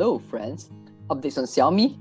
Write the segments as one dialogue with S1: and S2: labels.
S1: Hello friends, updates on Xiaomi.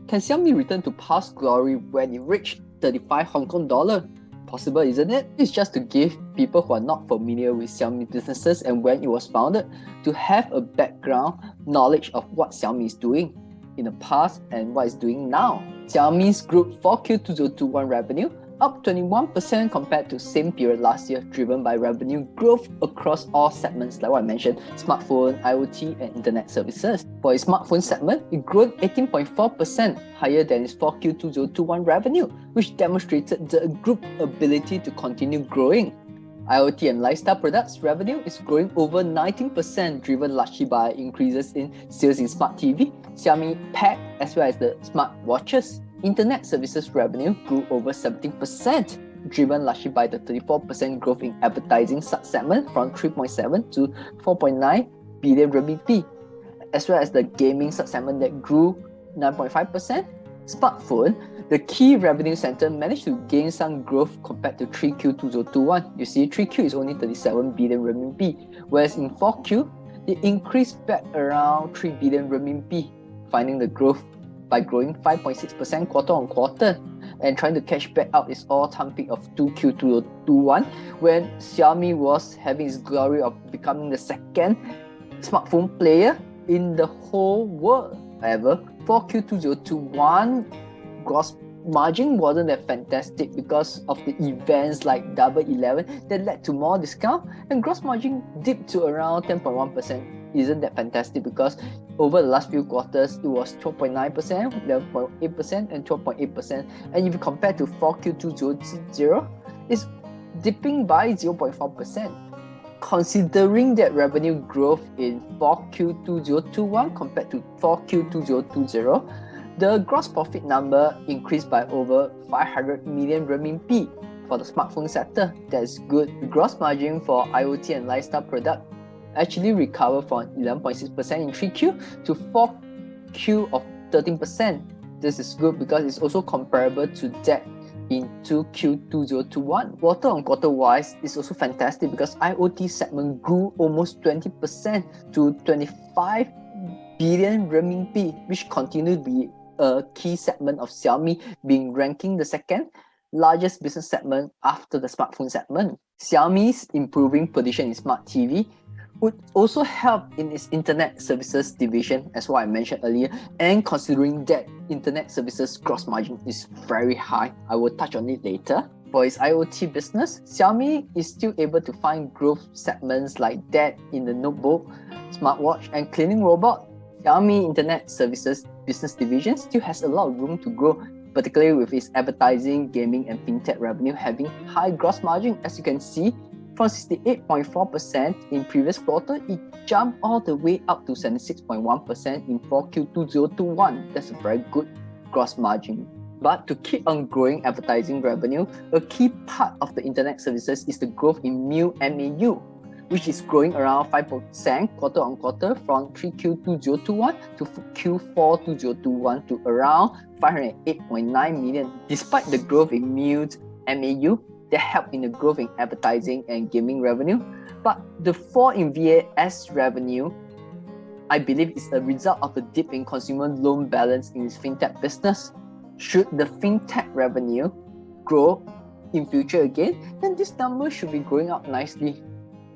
S1: Can Xiaomi return to past glory when it reached 35 Hong Kong dollar? Possible, isn't it? It's just to give people who are not familiar with Xiaomi businesses and when it was founded to have a background knowledge of what Xiaomi is doing in the past and what it's doing now. Xiaomi's Group 4Q 2021 revenue up 21% compared to same period last year, driven by revenue growth across all segments like what I mentioned, smartphone, IoT and internet services. For its smartphone segment, it grew 18.4% higher than its 4Q 2021 revenue, which demonstrated the group's ability to continue growing. IoT and lifestyle products revenue is growing over 19%, driven largely by increases in sales in smart TV, Xiaomi Pad, as well as the smart watches. Internet services revenue grew over 17%, driven largely by the 34% growth in advertising sub-segment from 3.7 to 4.9 billion RMB, as well as the gaming sub-segment that grew 9.5%. Smartphone, the key revenue center, managed to gain some growth compared to 3Q 2021. You see, 3Q is only 37 billion RMB, whereas in 4Q, it increased back around 3 billion RMB, finding the growth by growing 5.6% quarter on quarter and trying to catch back up its all-time peak of 2Q 2021 when Xiaomi was having its glory of becoming the second smartphone player in the whole world. However, 4Q 2021 gross margin wasn't that fantastic because of the events like Double 11 that led to more discount, and gross margin dipped to around 10.1%. Isn't that fantastic? Because over the last few quarters, it was 12.9%, 11.8%, and 12.8%. And if you compare to 4Q 2020, it's dipping by 0.4%. Considering that revenue growth in 4Q 2021 compared to 4Q 2020, the gross profit number increased by over 500 million RMB for the smartphone sector. That's good. The gross margin for IoT and lifestyle product actually recovered from 11.6% in 3Q to 4Q of 13%. This is good because it's also comparable to that in 2Q 2021. Quarter on quarter wise, it's also fantastic because IoT segment grew almost 20% to 25 billion RMB, which continued to be a key segment of Xiaomi, being ranking the second largest business segment after the smartphone segment. Xiaomi's improving position in smart TV would also help in its internet services division, as what I mentioned earlier, and considering that internet services gross margin is very high, I will touch on it later. For its IoT business, Xiaomi is still able to find growth segments like that in the notebook, smartwatch, and cleaning robot. Xiaomi Internet Services business division still has a lot of room to grow, particularly with its advertising, gaming, and fintech revenue having high gross margin. As you can see, from 68.4% in previous quarter, it jumped all the way up to 76.1% in 4Q 2021. That's a very good gross margin. But to keep on growing advertising revenue, a key part of the internet services is the growth in new MAU, which is growing around 5% quarter on quarter from 3Q 2021 to Q4 2021 to around 508.9 million. Despite the growth in new MAU, that helped in the growth in advertising and gaming revenue, but the fall in VAS revenue, I believe, is a result of the dip in consumer loan balance in its fintech business. Should the fintech revenue grow in future again, then this number should be growing up nicely.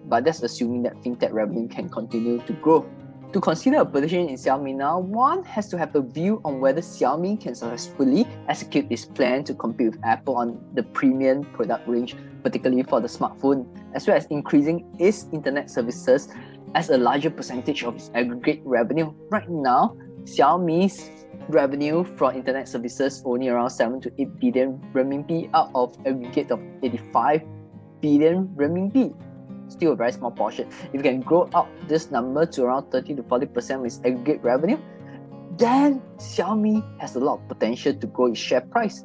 S1: But that's assuming that fintech revenue can continue to grow. To consider a position in Xiaomi now, one has to have a view on whether Xiaomi can successfully execute its plan to compete with Apple on the premium product range, particularly for the smartphone, as well as increasing its internet services as a larger percentage of its aggregate revenue. Right now, Xiaomi's revenue from internet services only around 7 to 8 billion RMB out of aggregate of 85 billion RMB. Still a very small portion. If you can grow up this number to around 30 to 40% with its aggregate revenue, then Xiaomi has a lot of potential to grow its share price.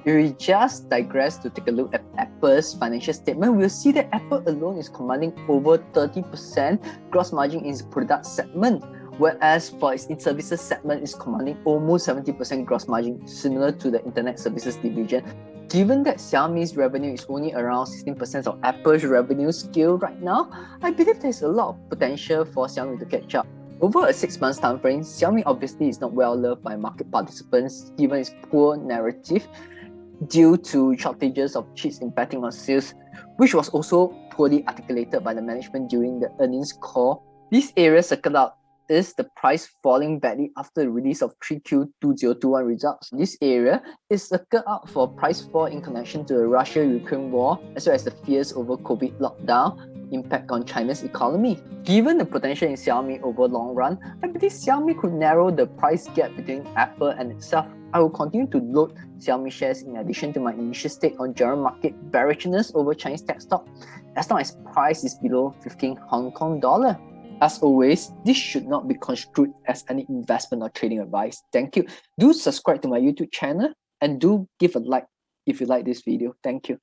S1: If we just digress to take a look at Apple's financial statement, we'll see that Apple alone is commanding over 30% gross margin in its product segment, whereas for its services segment is commanding almost 70% gross margin, similar to the internet services division. Given that Xiaomi's revenue is only around 16% of Apple's revenue scale right now, I believe there's a lot of potential for Xiaomi to catch up. Over a 6-month time frame, Xiaomi obviously is not well loved by market participants given its poor narrative due to shortages of chips impacting on sales, which was also poorly articulated by the management during the earnings call. This area circled out is the price falling badly after the release of 3Q 2021 results. This area is circled out for price fall in connection to the Russia-Ukraine war, as well as the fears over COVID lockdown impact on China's economy. Given the potential in Xiaomi over long run, I believe Xiaomi could narrow the price gap between Apple and itself. I will continue to load Xiaomi shares in addition to my initial stake on general market bearishness over Chinese tech stock, as long as price is below 15 Hong Kong dollar. As always, this should not be construed as any investment or trading advice. Thank you. Do subscribe to my YouTube channel and do give a like if you like this video. Thank you.